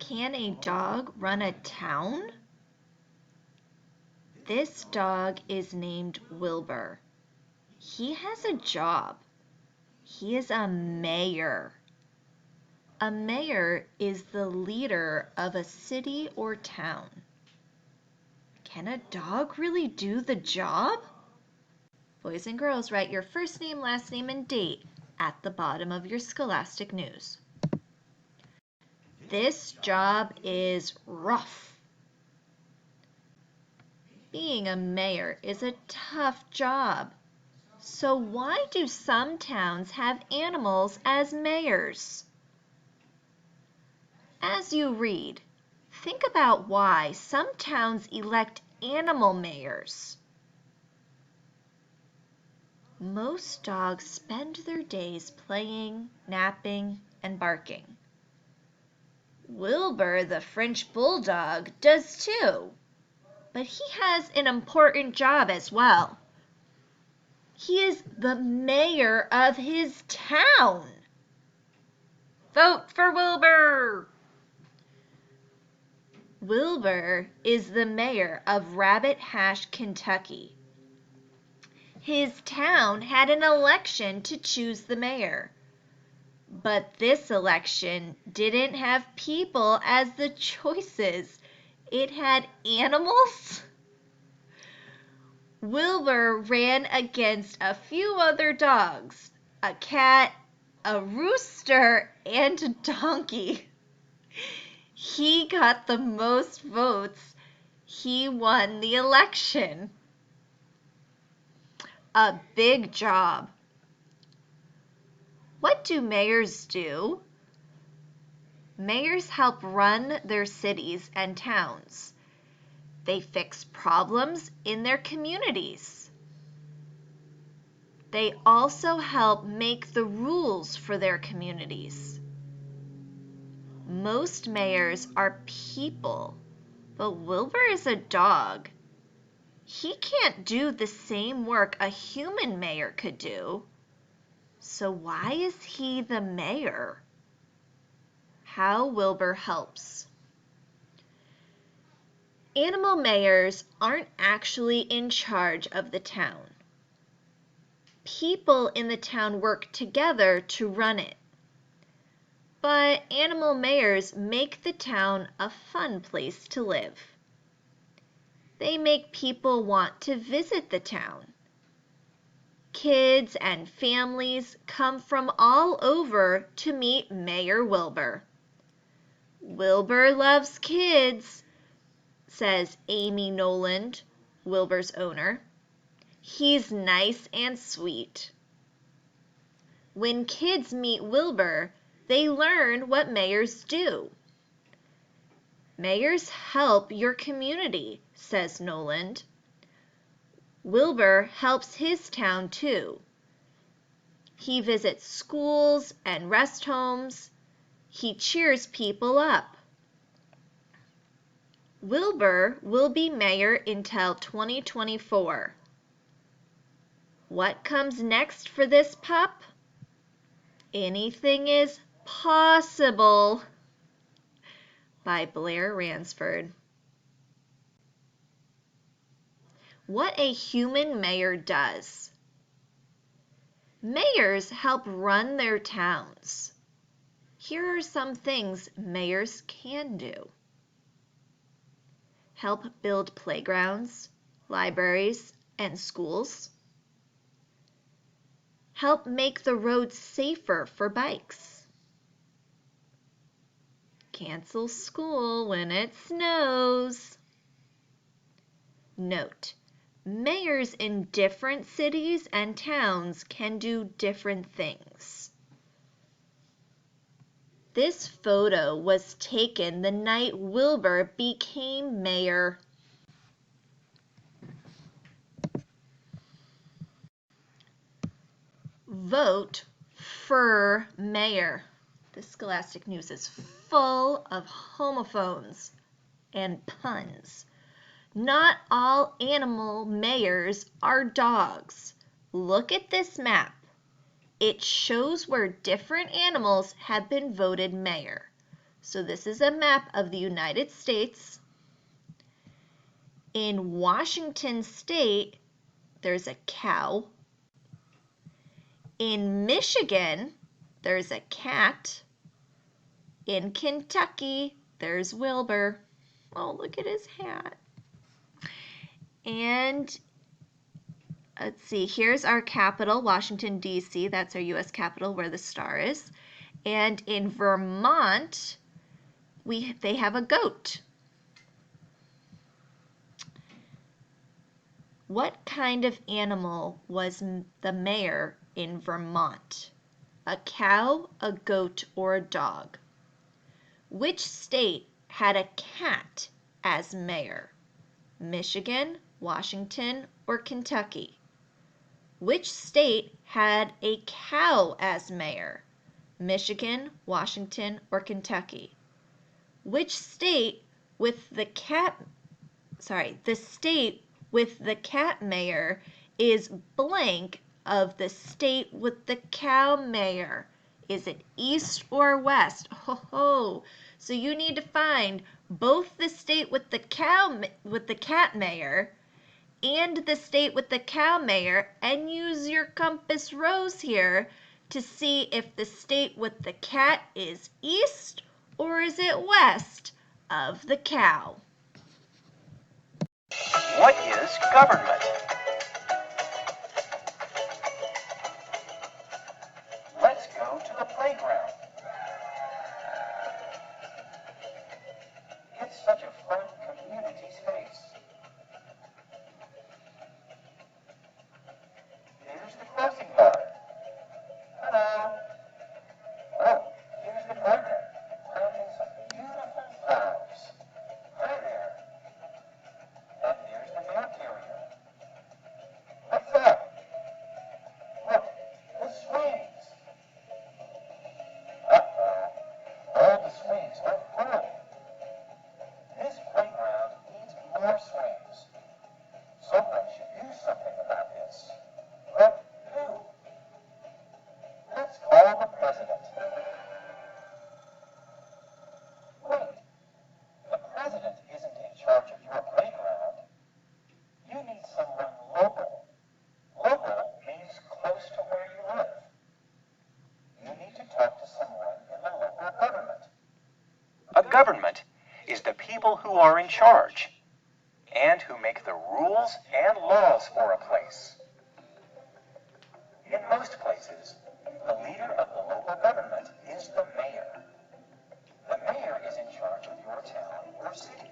Can a dog run a town? This dog is named Wilbur. He has a job. He is a mayor. A mayor is the leader of a city or town. Can a dog really do the job? Boys and girls, write your first name, last name, and date at the bottom of your Scholastic News. This job is rough. Being a mayor is a tough job. So why do some towns have animals as mayors? As you read, think about why some towns elect animal mayors. Most dogs spend their days playing, napping, and barking. Wilbur, the French bulldog, does too, but he has an important job as well. He is the mayor of his town. Vote for Wilbur! Wilbur is the mayor of Rabbit Hash, Kentucky. His town had an election to choose the mayor. But this election didn't have people as the choices. It had animals. Wilbur ran against a few other dogs, a cat, a rooster, and a donkey. He got the most votes. He won the election. A big job. What do mayors do? Mayors help run their cities and towns. They fix problems in their communities. They also help make the rules for their communities. Most mayors are people, but Wilbur is a dog. He can't do the same work a human mayor could do. So why is he the mayor? How Wilbur helps. Animal mayors aren't actually in charge of the town. People in the town work together to run it. But animal mayors make the town a fun place to live. They make people want to visit the town. Kids and families come from all over to meet Mayor Wilbur. Wilbur loves kids, says Amy Noland, Wilbur's owner. He's nice and sweet. When kids meet Wilbur, they learn what mayors do. Mayors help your community, says Noland. Wilbur helps his town too. He visits schools and rest homes. He cheers people up. Wilbur will be mayor until 2024. What comes next for this pup? Anything is possible. By Blair Ransford. What a human mayor does. Mayors help run their towns. Here are some things mayors can do. Help build playgrounds, libraries, and schools. Help make the roads safer for bikes. Cancel school when it snows. Note: mayors in different cities and towns can do different things. This photo was taken the night Wilbur became mayor. Vote for mayor. The Scholastic News is full of homophones and puns. Not all animal mayors are dogs. Look at this map. It shows where different animals have been voted mayor. So this is a map of the United States. In Washington State, there's a cow. In Michigan, there's a cat. In Kentucky, there's Wilbur. Oh, look at his hat. And let's see, here's our capital, Washington, D.C. That's our U.S. capital where the star is. And in Vermont, they have a goat. What kind of animal was the mayor in Vermont? A cow, a goat, or a dog? Which state had a cat as mayor? Michigan, Washington, or Kentucky? Which state had a cow as mayor? Michigan, Washington, or Kentucky? Which state with the state with the cat mayor is blank of the state with the cow mayor? Is it east or west? Ho ho! So you need to find both the state with the cat mayor and the state with the cow mayor and use your compass rose here to see if the state with the cat is east or is it west of the cow. What is government? Let's go to the playground. It's such a fun community space. Here's the crossing guard. Hello. Oh, here's the gardener planting some beautiful flowers. Hi there. And there's the mail carrier. What's up? Look, the swings. Uh-oh. All the swings are full. This playground needs more swings. Someone should do something about this. But who? Let's call the president. Wait, the president isn't in charge of your playground. You need someone local. Local means close to where you live. You need to talk to someone in the local government. A government is the people who are in charge and who make the rules and laws for a place. In most places, the leader of the local government is the mayor. The mayor is in charge of your town or city.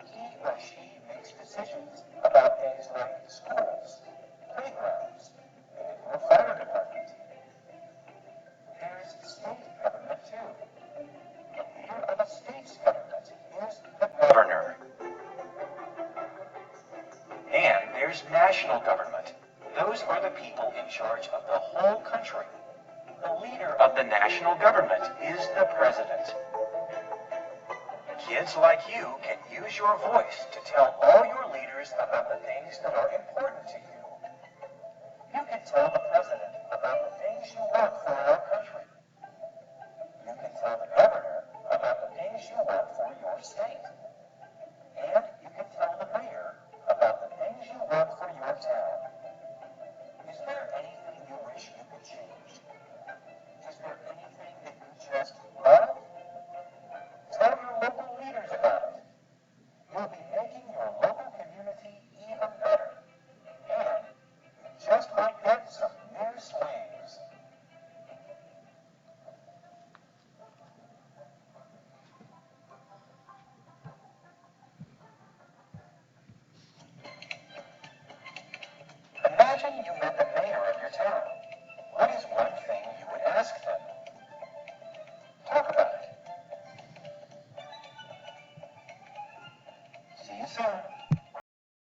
He or she makes decisions about things like schools, playgrounds, and your fire department. There's state government too. The leader of a state's government is the governor. And there's national government. Those are the people in charge of the whole country. The leader of the national government is the president. Kids like you can use your voice to tell all your leaders about the things that are important to you. You can tell the president about the things you want for our country. You can tell the governor about the things you want for your state. And you can tell the mayor about the things you want for your town. Is there anything you wish you could change? Is there anything that you just love? Tell your local